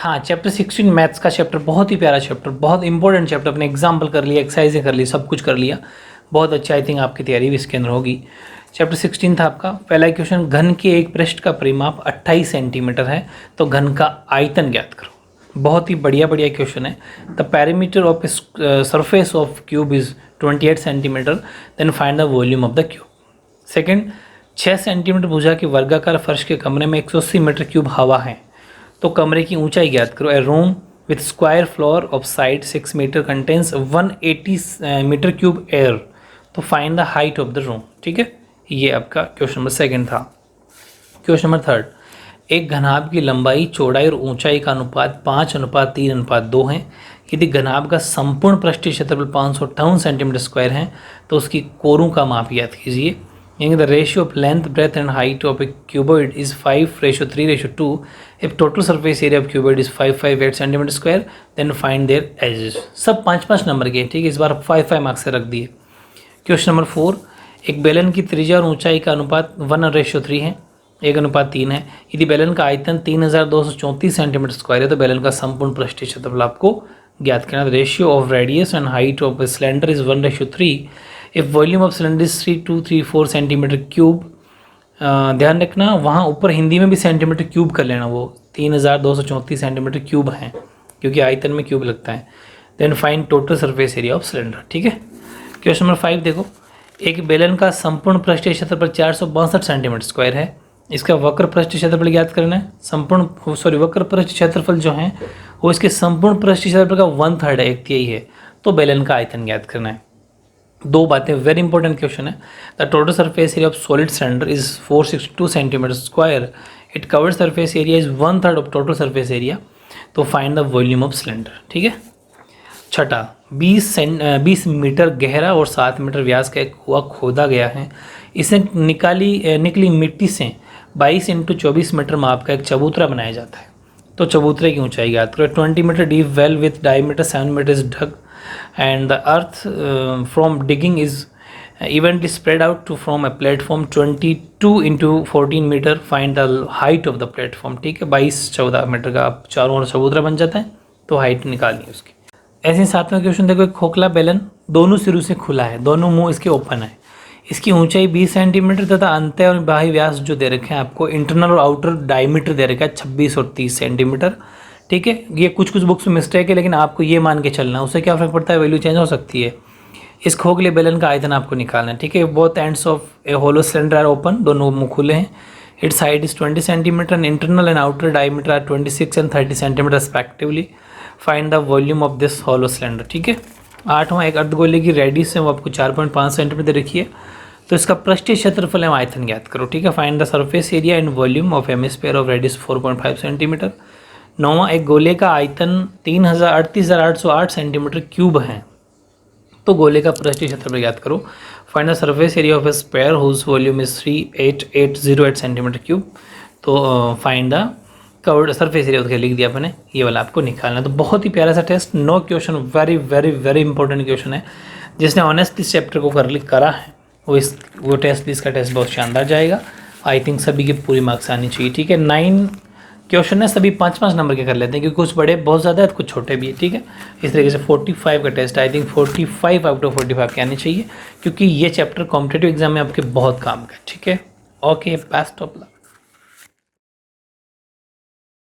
हाँ, chapter 16 maths का chapter, बहुत ही प्यारा चैप्टर, बहुत इंपॉर्टेंट चैप्टर। अपने एग्जाम्पल कर लिया, एक्सरसाइजें कर ली, सब कुछ कर लिया, बहुत अच्छा। आई थिंक आपकी तैयारी भी इसके अंदर होगी। चैप्टर 16 था आपका। पहला क्वेश्चन, घन के एक पृष्ठ का परिमाप 28 सेंटीमीटर है, तो घन का आयतन ज्ञात करो। बहुत ही बढ़िया क्वेश्चन है। The parameter of surface of cube is 28 centimetre, then find the volume of the cube. Second, 6 centimetre भुजा के वर्गाकार फर्श के कमरे में 180 मीटर क्यूब हवा है, तो कमरे की ऊंचाई ज्ञात करो। A room with square floor of side 6 metre contains 180 metre cube air, तो find the height of the room. ठीक है, ये आपका क्वेश्चन नंबर सेकंड था। क्वेश्चन नंबर थर्ड, एक घनाभ की लंबाई, चौड़ाई और ऊंचाई का अनुपात 5:3:2 है। यदि घनाभ का संपूर्ण पृष्ठीय क्षेत्रफल 558 सेंटीमीटर स्क्वायर है, तो उसकी कोरों का माप ज्ञात कीजिए। यानी the ratio of length, breadth and height of a cuboid is 5:3:2। If total surface area of cuboid is 558 centimetre square, then find their edges. सब 5-5 नंबर के, ठीक है, इस बार 5-5 मार्क्स से रख दिए। क्वेश्चन नंबर 4, एक बेलन की त्रिज्या और ऊंचाई का अनुपात 1:3 है, 1:3 है। यदि बेलन का आयतन 3234 सेंटीमीटर स्क्वायर है, तो बेलन का संपूर्ण पृष्ठीय क्षेत्रफल आपको ज्ञात करना। Ratio of radius and height of a cylinder is 1:3। If volume of cylinder is 3234 centimetre cube, ध्यान रखना वहाँ ऊपर हिंदी में भी सेंटीमीटर क्यूब कर लेना, वो 3234 सेंटीमीटर क्यूब हैं, क्योंकि आयतन में क्यूब लगता है। Then find total surface area of cylinder. ठीक है, क्वेश्चन नंबर 5 देखो, एक बेलन का संपूर्ण पृष्ठीय क्षेत्रफल 462 सेंटीमीटर स्क्वायर है। इसका वक्र पृष्ठीय क्षेत्रफल ज्ञात करना है। वक्र पृष्ठीय क्षेत्रफल जो है वो इसके संपूर्ण पृष्ठीय क्षेत्रफल का 1/3 है, 1/3 है, तो बेलन का आयतन ज्ञात करना है। दो बातें, वेरी इंपॉर्टेंट क्वेश्चन है। The total surface area of solid cylinder is 462 centimetre square. It curved surface area is 1/3 of total surface area, तो find the volume of cylinder. ठीक है। छठा, 20 मीटर गहरा और 7 मीटर व्यास का एक कुआं खोदा गया है। इसे निकली मिट्टी से 22 × 24 मीटर माप का एक चबूतरा बनाया जाता है, तो चबूतरे की ऊंचाई ज्ञात करो। 20 metre deep well with diameter 7 metre is dug and the earth from digging is evenly spread out to from a platform 22 × 14 metre. Find the height of the platform. ठीक है, 22-14 मीटर का आप चारों ओर चबूतरा बन जाता है, तो हाइट निकालनी है उसकी। ऐसे 7वां क्वेश्चन देखो, एक खोखला बेलन दोनों सिरों से खुला है, दोनों मुंह इसके ओपन है। इसकी ऊंचाई 20 सेंटीमीटर तथा अंत्य और बाह्य व्यास जो दे रखे हैं आपको, इंटरनल और आउटर डायमीटर दे रखा है 26 और 30 सेंटीमीटर। ठीक है, ये कुछ बुक्स में मिस्टेक है, लेकिन आपको ये मान के चलना है, उससे क्या फर्क पड़ता है, वैल्यू चेंज हो सकती है। इस खोखले बेलन का आयतन आपको निकालना है। ठीक है, both ends of a hollow cylinder are open, दोनों मुंह खुले हैं। Its height is 20 centimetre and internal and outer diameter are 26 and 30 centimetre respectively. Find the volume of this hollow cylinder. ठीक है। 8वां, एक अर्धगोले की रेडियस है वो आपको 4.5 सेंटीमीटर रखिए, तो इसका पृष्ठीय क्षेत्रफल एवं आयतन ज्ञात करो। ठीक है, find the surface area and volume of hemisphere of radius 4.5 centimetre. 9वां, एक गोले का आयतन 38,808 सेंटीमीटर क्यूब है, तो गोले का पृष्ठीय क्षेत्रफल ज्ञात करो। Find the surface area of a square whose volume is 38808 centimetre cube, तो find the curved surface area उसके लिख दिया मैंने, ये वाला आपको निकालना है। तो बहुत ही प्यारा सा test, 9 question, very very very important question है। जिसने ऑनेस्ट इस चैप्टर को करा है वो टेस्ट, इसका टेस्ट बहुत शानदार जाएगा। आई थिंक सभी के पूरी मार्क्स आनी चाहिए। ठीक है, 9 क्वेश्चन है, सभी 5-5 नंबर के कर लेते हैं, क्योंकि कुछ बड़े बहुत ज़्यादा है, कुछ छोटे भी है। ठीक है, इस तरीके से 45 का test, I think 45 out of 45 के आने चाहिए, क्योंकि ये चैप्टर कॉम्पिटेटिव एग्जाम में आपके बहुत काम का। ठीक है, ओके, बेस्ट ऑफ लक।